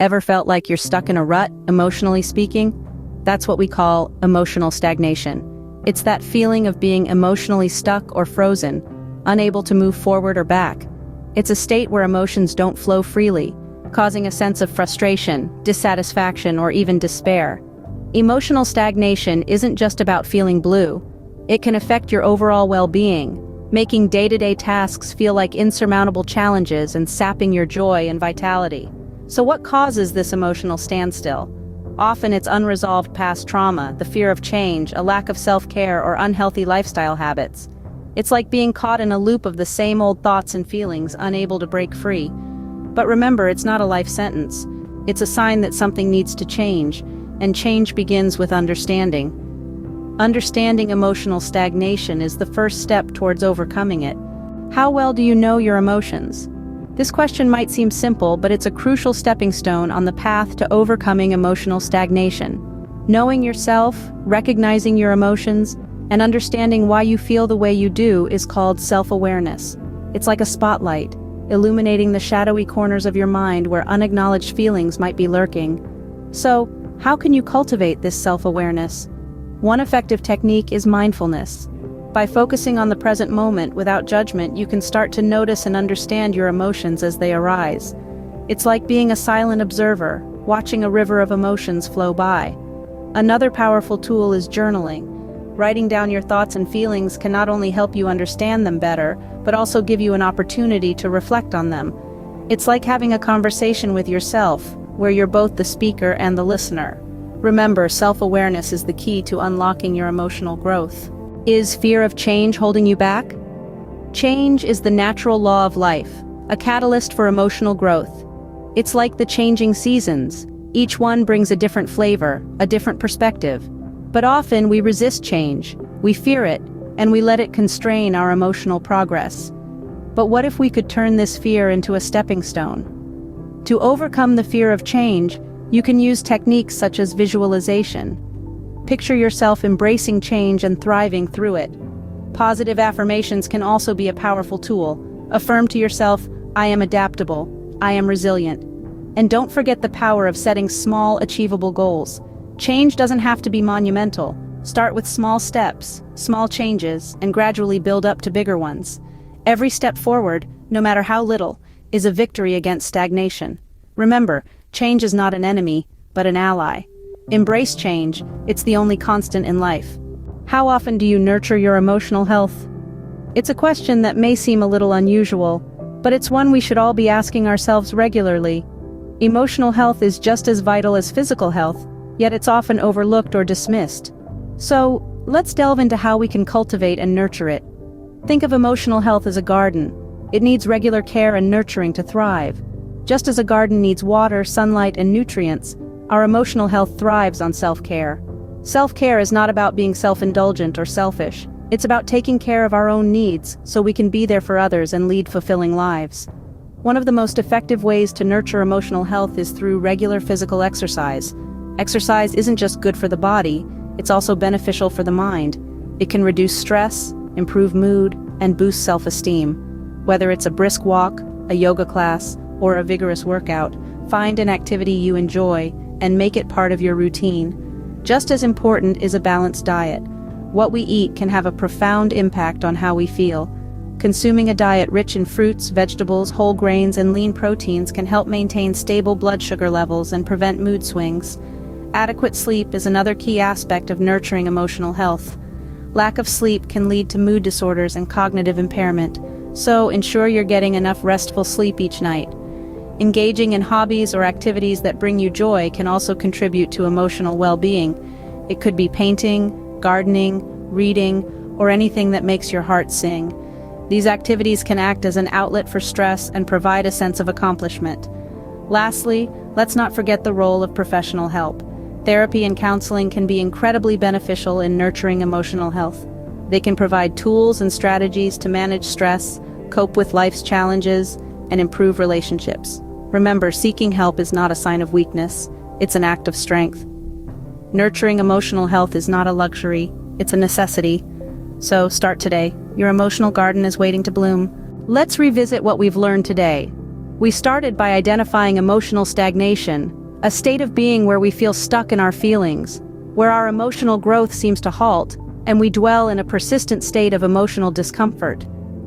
Ever felt like you're stuck in a rut, emotionally speaking? That's what we call emotional stagnation. It's that feeling of being emotionally stuck or frozen, unable to move forward or back. It's a state where emotions don't flow freely, causing a sense of frustration, dissatisfaction, or even despair. Emotional stagnation isn't just about feeling blue. It can affect your overall well-being, making day-to-day tasks feel like insurmountable challenges and sapping your joy and vitality. So what causes this emotional standstill? Often it's unresolved past trauma, the fear of change, a lack of self-care, or unhealthy lifestyle habits. It's like being caught in a loop of the same old thoughts and feelings, unable to break free. But remember, it's not a life sentence. It's a sign that something needs to change, and change begins with understanding. Understanding emotional stagnation is the first step towards overcoming it. How well do you know your emotions? This question might seem simple, but it's a crucial stepping stone on the path to overcoming emotional stagnation. Knowing yourself, recognizing your emotions, and understanding why you feel the way you do is called self-awareness. It's like a spotlight, illuminating the shadowy corners of your mind where unacknowledged feelings might be lurking. So, how can you cultivate this self-awareness? One effective technique is mindfulness. By focusing on the present moment without judgment, you can start to notice and understand your emotions as they arise. It's like being a silent observer, watching a river of emotions flow by. Another powerful tool is journaling. Writing down your thoughts and feelings can not only help you understand them better, but also give you an opportunity to reflect on them. It's like having a conversation with yourself, where you're both the speaker and the listener. Remember, self-awareness is the key to unlocking your emotional growth. Is fear of change holding you back? Change is the natural law of life, a catalyst for emotional growth. It's like the changing seasons. Each one brings a different flavor, a different perspective. But often we resist change, we fear it, and we let it constrain our emotional progress. But what if we could turn this fear into a stepping stone? To overcome the fear of change, you can use techniques such as visualization. Picture yourself embracing change and thriving through it. Positive affirmations can also be a powerful tool. Affirm to yourself, I am adaptable, I am resilient. And don't forget the power of setting small, achievable goals. Change doesn't have to be monumental. Start with small steps, small changes, and gradually build up to bigger ones. Every step forward, no matter how little, is a victory against stagnation. Remember, change is not an enemy, but an ally. Embrace change, it's the only constant in life. How often do you nurture your emotional health? It's a question that may seem a little unusual, but it's one we should all be asking ourselves regularly. Emotional health is just as vital as physical health, yet it's often overlooked or dismissed. So, let's delve into how we can cultivate and nurture it. Think of emotional health as a garden. It needs regular care and nurturing to thrive. Just as a garden needs water, sunlight, and nutrients, our emotional health thrives on self-care. Self-care is not about being self-indulgent or selfish. It's about taking care of our own needs so we can be there for others and lead fulfilling lives. One of the most effective ways to nurture emotional health is through regular physical exercise. Exercise isn't just good for the body, it's also beneficial for the mind. It can reduce stress, improve mood, and boost self-esteem. Whether it's a brisk walk, a yoga class, or a vigorous workout, find an activity you enjoy and make it part of your routine. Just as important is a balanced diet. What we eat can have a profound impact on how we feel. Consuming a diet rich in fruits, vegetables, whole grains, and lean proteins can help maintain stable blood sugar levels and prevent mood swings. Adequate sleep is another key aspect of nurturing emotional health. Lack of sleep can lead to mood disorders and cognitive impairment, so ensure you're getting enough restful sleep each night. Engaging in hobbies or activities that bring you joy can also contribute to emotional well-being. It could be painting, gardening, reading, or anything that makes your heart sing. These activities can act as an outlet for stress and provide a sense of accomplishment. Lastly, let's not forget the role of professional help. Therapy and counseling can be incredibly beneficial in nurturing emotional health. They can provide tools and strategies to manage stress, cope with life's challenges, and improve relationships. Remember, seeking help is not a sign of weakness, it's an act of strength. Nurturing emotional health is not a luxury, it's a necessity. So start today. Your emotional garden is waiting to bloom. Let's revisit what we've learned today. We started by identifying emotional stagnation, a state of being where we feel stuck in our feelings, where our emotional growth seems to halt, and we dwell in a persistent state of emotional discomfort.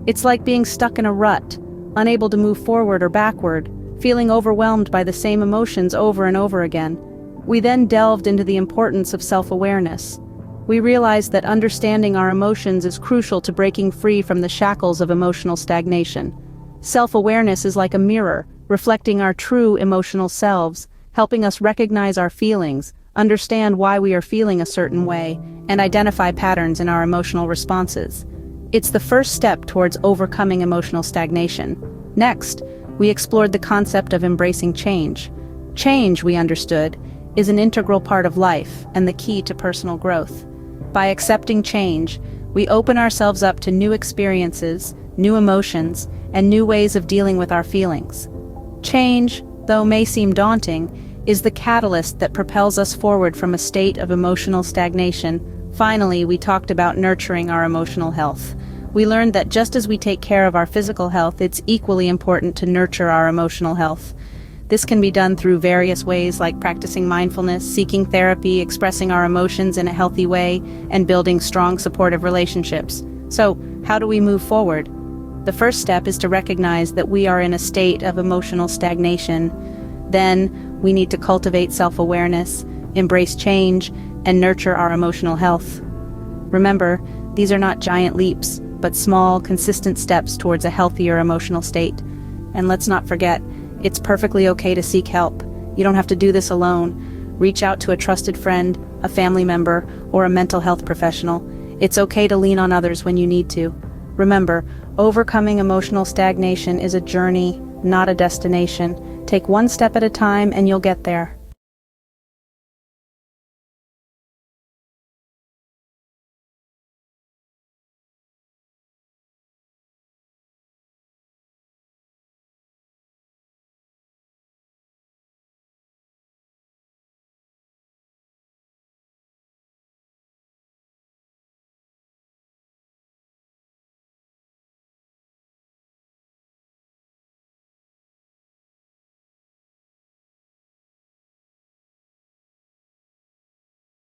It's like being stuck in a rut, unable to move forward or backward, feeling overwhelmed by the same emotions over and over again. We then delved into the importance of self-awareness. We realized that understanding our emotions is crucial to breaking free from the shackles of emotional stagnation. Self-awareness is like a mirror, reflecting our true emotional selves, helping us recognize our feelings, understand why we are feeling a certain way, and identify patterns in our emotional responses. It's the first step towards overcoming emotional stagnation. Next, we explored the concept of embracing change. Change, we understood, is an integral part of life and the key to personal growth. By accepting change, we open ourselves up to new experiences, new emotions, and new ways of dealing with our feelings. Change, though may seem daunting, is the catalyst that propels us forward from a state of emotional stagnation. Finally, we talked about nurturing our emotional health. We learned that just as we take care of our physical health, it's equally important to nurture our emotional health. This can be done through various ways like practicing mindfulness, seeking therapy, expressing our emotions in a healthy way, and building strong, supportive relationships. So, how do we move forward? The first step is to recognize that we are in a state of emotional stagnation. Then, we need to cultivate self-awareness, embrace change, and nurture our emotional health. Remember, these are not giant leaps, but small, consistent steps towards a healthier emotional state. And let's not forget, it's perfectly okay to seek help. You don't have to do this alone. Reach out to a trusted friend, a family member, or a mental health professional. It's okay to lean on others when you need to. Remember, overcoming emotional stagnation is a journey, not a destination. Take one step at a time and you'll get there.